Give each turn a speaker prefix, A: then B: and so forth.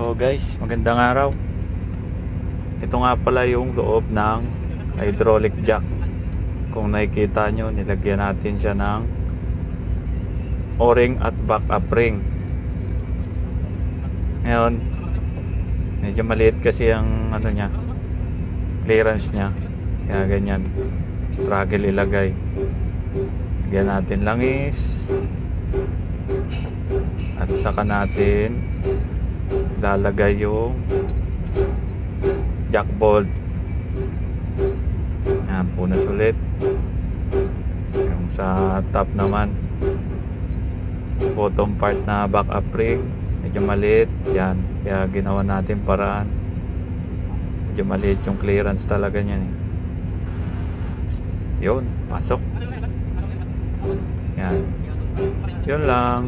A: So guys, magandang araw. Ito nga pala yung loob ng hydraulic jack. Kung nakikita nyo, nilagyan natin siya ng o-ring at backup ring. Ngayon, medyo maliit kasi ang clearance niya. Kaya ganyan, struggle ilagay. Lagyan natin langis. At saka natin lalagay yung jack bolt. Yan, punas ulit. Yung sa top naman, bottom part na backup ring, medyo maliit. Yan, kaya ginawa natin paraan. Medyo maliit yung clearance talaga niyan. Yun, pasok. Yan. Yun lang.